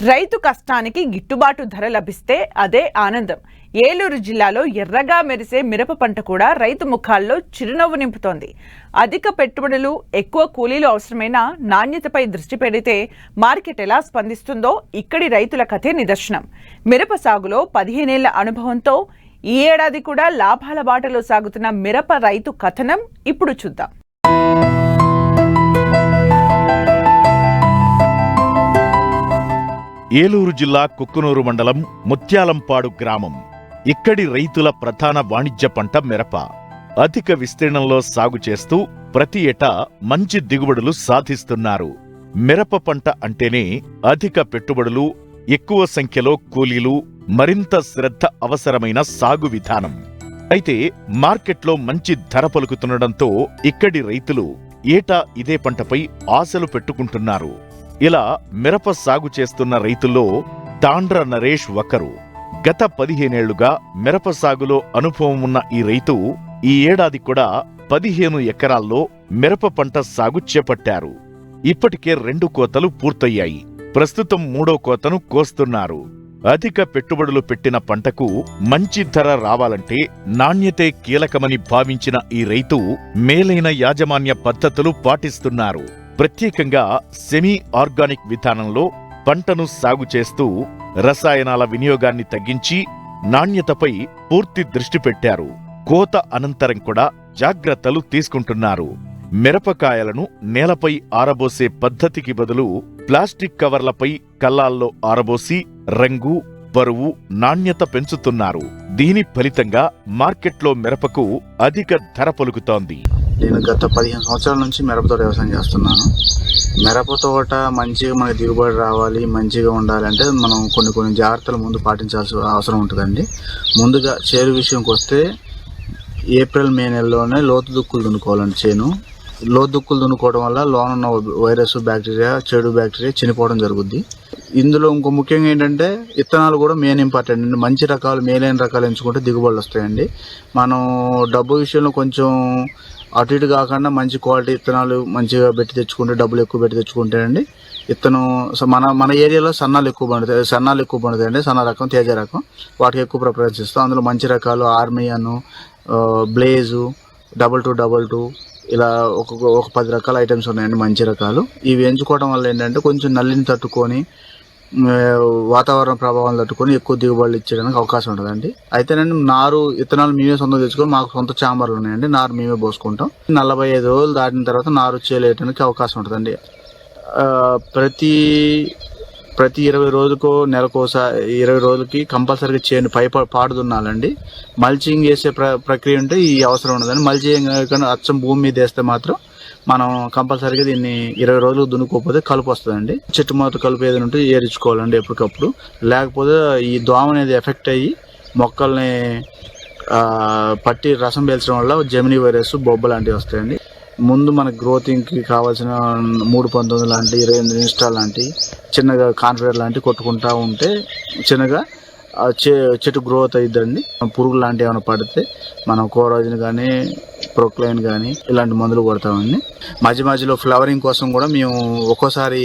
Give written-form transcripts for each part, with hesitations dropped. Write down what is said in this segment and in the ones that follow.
రైతు కష్టానికి గిట్టుబాటు ధర లభిస్తే అదే ఆనందం. ఏలూరు జిల్లాలో ఎర్రగా మెరిసే మిరప పంట కూడా రైతు ముఖాల్లో చిరునవ్వు నింపుతోంది. అధిక పెట్టుబడులు, ఎక్కువ కూలీలు అవసరమైన నాణ్యతపై దృష్టి పెడితే మార్కెట్ ఎలా స్పందిస్తుందో ఇక్కడి రైతుల కథే నిదర్శనం. మిరప సాగులో 15 ఏళ్ల అనుభవంతో ఈ ఏడాది కూడా లాభాల బాటలో సాగుతున్న మిరప రైతు కథనం ఇప్పుడు చూద్దాం. ఏలూరు జిల్లా కుక్కునూరు మండలం ముత్యాలంపాడు గ్రామం. ఇక్కడి రైతుల ప్రధాన వాణిజ్య పంట మిరప. అధిక విస్తీర్ణంలో సాగు చేస్తూ ప్రతి ఏటా మంచి దిగుబడులు సాధిస్తున్నారు. మిరప పంట అంటేనే అధిక పెట్టుబడులు, ఎక్కువ సంఖ్యలో కూలీలు, మరింత శ్రద్ధ అవసరమైన సాగు విధానం. అయితే మార్కెట్లో మంచి ధర పలుకుతుండటంతో ఇక్కడి రైతులు ఏటా ఇదే పంటపై ఆశలు పెట్టుకుంటున్నారు. ఇలా మిరప సాగు చేస్తున్న రైతుల్లో తాండ్ర నరేష్ ఒకరు. గత 15 ఏళ్లుగా మిరప సాగులో అనుభవం ఉన్న ఈ రైతు ఈ ఏడాది కూడా 15 ఎకరాల్లో మిరప పంట సాగు చేపట్టారు. ఇప్పటికే 2 కోతలు పూర్తయ్యాయి. ప్రస్తుతం 3వ కోతను కోస్తున్నారు. అధిక పెట్టుబడులు పెట్టిన పంటకు మంచి ధర రావాలంటే నాణ్యతే కీలకమని భావించిన ఈ రైతు మేలైన యాజమాన్య పద్ధతులు పాటిస్తున్నారు. ప్రత్యేకంగా సెమీ ఆర్గానిక్ విధానంలో పంటను సాగు చేస్తూ రసాయనాల వినియోగాన్ని తగ్గించి నాణ్యతపై పూర్తి దృష్టి పెట్టారు. కోత అనంతరం కూడా జాగ్రత్తలు తీసుకుంటున్నారు. మిరపకాయలను నేలపై ఆరబోసే పద్ధతికి బదులు ప్లాస్టిక్ కవర్లపై కల్లాల్లో ఆరబోసి రంగు, బరువు, నాణ్యత పెంచుతున్నారు. దీని ఫలితంగా మార్కెట్లో మిరపకు అధిక ధర పలుకుతోంది. నేను గత 15 సంవత్సరాల నుంచి మిరపతోట వ్యవసాయం చేస్తున్నాను. మిరపతోట మంచిగా మనకి దిగుబడి రావాలి, మంచిగా ఉండాలంటే మనం కొన్ని జాగ్రత్తలు ముందు పాటించాల్సిన అవసరం ఉంటుందండి. ముందుగా చేను విషయంకి వస్తే ఏప్రిల్, మే నెలలోనే లోతు దుక్కులు దున్నుకోవాలండి. చేను లోతు దుక్కులు దున్నుకోవడం వల్ల లోనున్న వైరస్, బ్యాక్టీరియా, చెడు బ్యాక్టీరియా చనిపోవడం జరుగుద్ది. ఇందులో ఇంకో ముఖ్యంగా ఏంటంటే విత్తనాలు కూడా మెయిన్ ఇంపార్టెంట్ అండి. మంచి రకాలు, మేలైన రకాలు ఎంచుకుంటే దిగుబడులు వస్తాయండి. మనం డబ్బు విషయంలో కొంచెం అటు ఇటు కాకుండా మంచి క్వాలిటీ విత్తనాలు మంచిగా పెట్టి తెచ్చుకుంటే, డబ్బులు ఎక్కువ పెట్టి తెచ్చుకుంటే అండి విత్తనం మన ఏరియాలో సన్నాలు ఎక్కువ పండుతాయండి. సన్న రకం, తేజ రకం, వాటికి ఎక్కువ ప్రిఫరెన్స్ ఇస్తాం. అందులో మంచి రకాలు ఆర్మియాను, బ్లేజు, 2222 ఇలా ఒక 10 రకాల ఐటమ్స్ ఉన్నాయండి మంచి రకాలు. ఇవి ఎంచుకోవడం వల్ల ఏంటంటే కొంచెం నల్లిని తట్టుకొని, వాతావరణ ప్రభావం తట్టుకొని ఎక్కువ దిగుబడులు ఇచ్చేయడానికి అవకాశం ఉంటుందండి. అయితేనండి నారు విత్తనాలు మేమే సొంతం తెచ్చుకొని, మాకు సొంత చాంబర్లు ఉన్నాయండి, నారు మేమే పోసుకుంటాం. 45 రోజులు దాటిన తర్వాత నారు చేయలేయడానికి అవకాశం ఉంటుందండి. ప్రతి 20 రోజులకో నెలకోసారి 20 రోజులకి కంపల్సరీగా చేను పాడు దున్నాలండి. మల్చింగ్ వేసే ప్రక్రియ ఉంటే ఈ అవసరం ఉండదండి. మల్చింగ్ అచ్చం భూమి మీద వేస్తే మాత్రం మనం కంపల్సరీగా దీన్ని 20 రోజులు దున్నుకోకపోతే కలుపు వస్తుందండి. చెట్టు మొదట కలుపు ఏదైనా ఉంటే ఏరించుకోవాలండి ఎప్పటికప్పుడు. లేకపోతే ఈ దోమ అనేది ఎఫెక్ట్ అయ్యి మొక్కల్ని పట్టి రసం పీల్చడం వల్ల జెమినీ వైరస్, బొబ్బ లాంటివి వస్తాయండి. ముందు మన గ్రోతింగ్కి కావాల్సిన 319 లాంటి, 28 ఇన్స్టాల్ లాంటి, చిన్నగా కాన్ఫిడర్ లాంటివి కొట్టుకుంటా ఉంటే చిన్నగా చెట్టు గ్రోత్ అయిద్దండి. పురుగులు లాంటివి ఏమైనా పడితే మనం కోరాజిన్ కానీ, ప్రొక్లైన్ కానీ ఇలాంటి మందులు కొడతామండి. మధ్యలో ఫ్లవరింగ్ కోసం కూడా మేము ఒక్కోసారి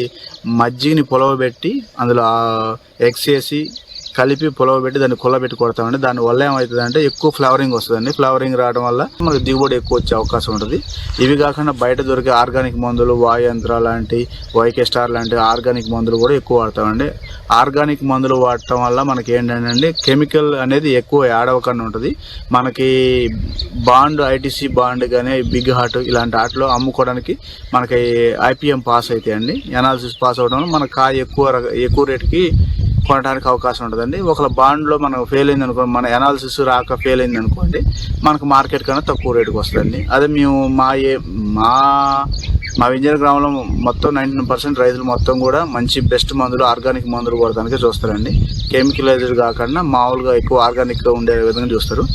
మజ్జిగని పొలవబెట్టి అందులో ఎగ్స్ వేసి కలిపి పొలవబెట్టి దాన్ని కొల్లబెట్టి కొడతామండి. దాని వల్ల ఏమవుతుందంటే ఎక్కువ ఫ్లవరింగ్ వస్తుందండి. ఫ్లవరింగ్ రావడం వల్ల మనకు దిగుబడి ఎక్కువ వచ్చే అవకాశం ఉంటుంది. ఇవి కాకుండా బయట దొరికే ఆర్గానిక్ మందులు, వాయంత్ర లాంటి, వైకే స్టార్ లాంటి ఆర్గానిక్ మందులు కూడా ఎక్కువ వాడతామండి. ఆర్గానిక్ మందులు వాడటం వల్ల మనకి ఏంటంటే కెమికల్ అనేది ఎక్కువ యాడ్ అవ్వకుండా ఉంటుంది. మనకి బాండ్, ఐటీసీ బాండ్ కానీ, బిగ్ హార్ట్ ఇలాంటి వాటిలో అమ్ముకోవడానికి మనకి IPM పాస్ అవుతాయండి. ఎనాలిసిస్ పాస్ అవడం వల్ల మన కాయ ఎక్కువ రేటుకి కొనడానికి అవకాశం ఉంటుందండి. ఒకవేళ బాండ్లో మనం ఫెయిల్ అయింది అనుకోండి, మన ఎనాలిసిస్ రాక ఫెయిల్ అయింది అనుకోండి, మనకు మార్కెట్ కన్నా తక్కువ రేటుకి వస్తుందండి. అదే మేము మా వింజనీర్ గ్రామంలో మొత్తం 99% రైతులు మొత్తం కూడా మంచి బెస్ట్ మందులు, ఆర్గానిక్ మందులు కొడడానికి చూస్తారండి. కెమికలైజ్డ్ కాకుండా మామూలుగా ఎక్కువ ఆర్గానిక్గా ఉండే విధంగా చూస్తారు.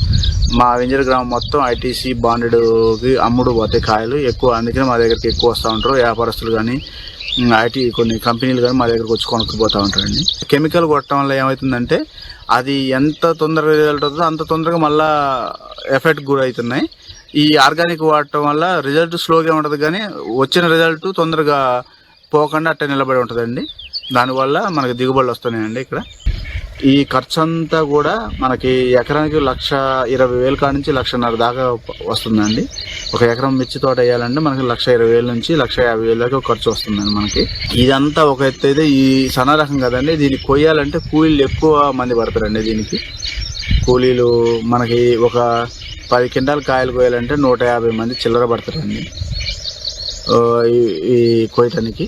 మా వింజనీర్ గ్రామం మొత్తం ITC బాండెడ్కి అమ్ముడు పోతాయి కాయలు ఎక్కువ. అందుకని మా దగ్గరికి ఎక్కువ వస్తూ ఉంటారు వ్యాపారస్తులు కానీ, కొన్ని కంపెనీలు కానీ మా దగ్గరకు వచ్చి కొనుక్కుపోతూ ఉంటారండి. కెమికల్ కొట్టడం వల్ల ఏమవుతుందంటే అది ఎంత తొందరగా రిజల్ట్ అవుతుందో అంత తొందరగా మళ్ళీ ఎఫెక్ట్ గురవుతున్నాయి. ఈ ఆర్గానిక్ వాడటం వల్ల రిజల్ట్ స్లోగా ఉంటుంది, కానీ వచ్చిన రిజల్ట్ తొందరగా పోకుండా అట్టే నిలబడి ఉంటుందండి. దానివల్ల మనకి దిగుబడులు వస్తున్నాయండి. ఇక్కడ ఈ ఖర్చు అంతా కూడా మనకి ఎకరానికి 1,20,000 కాడ నుంచి 1,50,000 దాకా వస్తుందండి. ఒక ఎకరం మిర్చి తోట వేయాలంటే మనకి 1,20,000 నుంచి 1,50,000 దాకా ఖర్చు వస్తుందండి మనకి. ఇదంతా ఒక ఎత్తు అయితే ఈ సన్న రకం కదండి, దీన్ని కొయ్యాలంటే కూలీలు ఎక్కువ మంది పడతారండి. దీనికి కూలీలు మనకి ఒక 10 క్వింటాల కాయలు కోయాలంటే 150 మంది చిల్లర పడతారండి ఈ కొయ్యటానికి.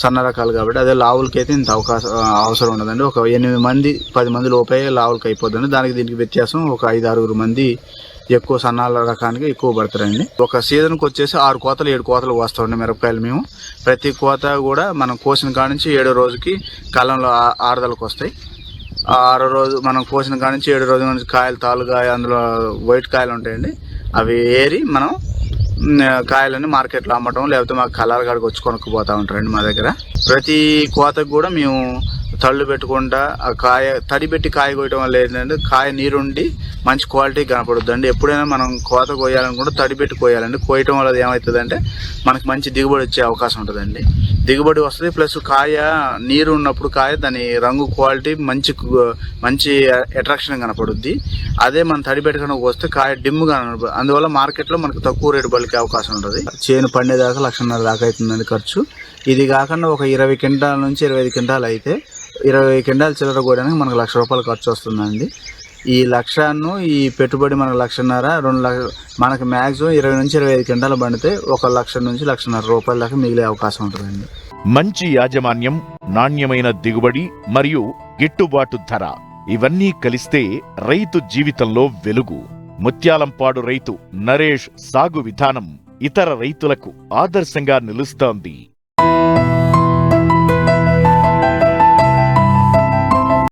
సన్న రకాలు కాబట్టి అదే లావులకైతే ఇంత అవసరం ఉండదండి. ఒక 8 మంది 10 మంది లోపే లావులకి అయిపోద్దండి. దానికి దీనికి వ్యత్యాసం ఒక 5-6 మంది ఎక్కువ సన్నాల రకానికి ఎక్కువ పడతారండి. ఒక సీజన్కి వచ్చేసి 6 కోతలు 7 కోతలు కోస్తామండి మిరపకాయలు మేము. ప్రతి కోత కూడా మనం కోసిన కాడ నుంచి 7వ రోజుకి కాలంలో ఆరుదలకు వస్తాయి. 6వ రోజు మనం కోసిన కాడ నుంచి 7వ రోజు నుంచి కాయలు తాలుగాయ అందులో వైట్ కాయలు ఉంటాయండి. అవి ఏరి మనం కాయలని మార్కెట్లో అమ్మటం, లేకపోతే మాకు కలర్ కాడికి వచ్చి కొనుక్కుపోతూ ఉంటారండి మా దగ్గర. ప్రతి కోతకు కూడా మేము తళ్ళు పెట్టుకుంటా ఆ కాయ తడి పెట్టి కాయ కోయటం వల్ల ఏంటంటే కాయ నీరుండి మంచి క్వాలిటీ కనపడుద్దండి. ఎప్పుడైనా మనం కోత కోయాలనుకుంటే తడి పెట్టి కోయాలండి. కోయటం వల్ల ఏమవుతుందంటే మనకి మంచి దిగుబడి వచ్చే అవకాశం ఉంటుందండి. దిగుబడి వస్తుంది, ప్లస్ కాయ నీరు ఉన్నప్పుడు కాయ దాని రంగు క్వాలిటీ మంచి అట్రాక్షన్ కనపడుద్ది. అదే మనం తడి పెట్టుకుని వస్తే కాయ డిమ్గా కనపడుతుంది. అందువల్ల మార్కెట్లో మనకు తక్కువ రేటు పలికే అవకాశం ఉంటుంది. చేను పండేదాకా 1,50,000 దాకా అవుతుందండి ఖర్చు. ఇది కాకుండా ఒక 20 క్వింటాల నుంచి 25 క్వింటాలు అయితే 20 క్వింటాలు చిల్లర కోయడానికి మనకు ₹1,00,000 ఖర్చు వస్తుందండి. ఈ 1,00,000 ఈ పెట్టుబడి మనకు 1,50,000 2 లక్షలు మనకు మ్యాక్సిమం 20 నుంచి 25 క్వింటాలు పండితే ₹1,00,000 నుంచి ₹1,50,000 దాకా మిగిలే అవకాశం ఉంటుందండి. మంచి యాజమాన్యం, నాణ్యమైన దిగుబడి మరియు గిట్టుబాటు ధర ఇవన్నీ కలిస్తే రైతు జీవితంలో వెలుగు. ముత్యాలంపాడు రైతు నరేష్ సాగు విధానం ఇతర రైతులకు ఆదర్శంగా నిలుస్తోంది.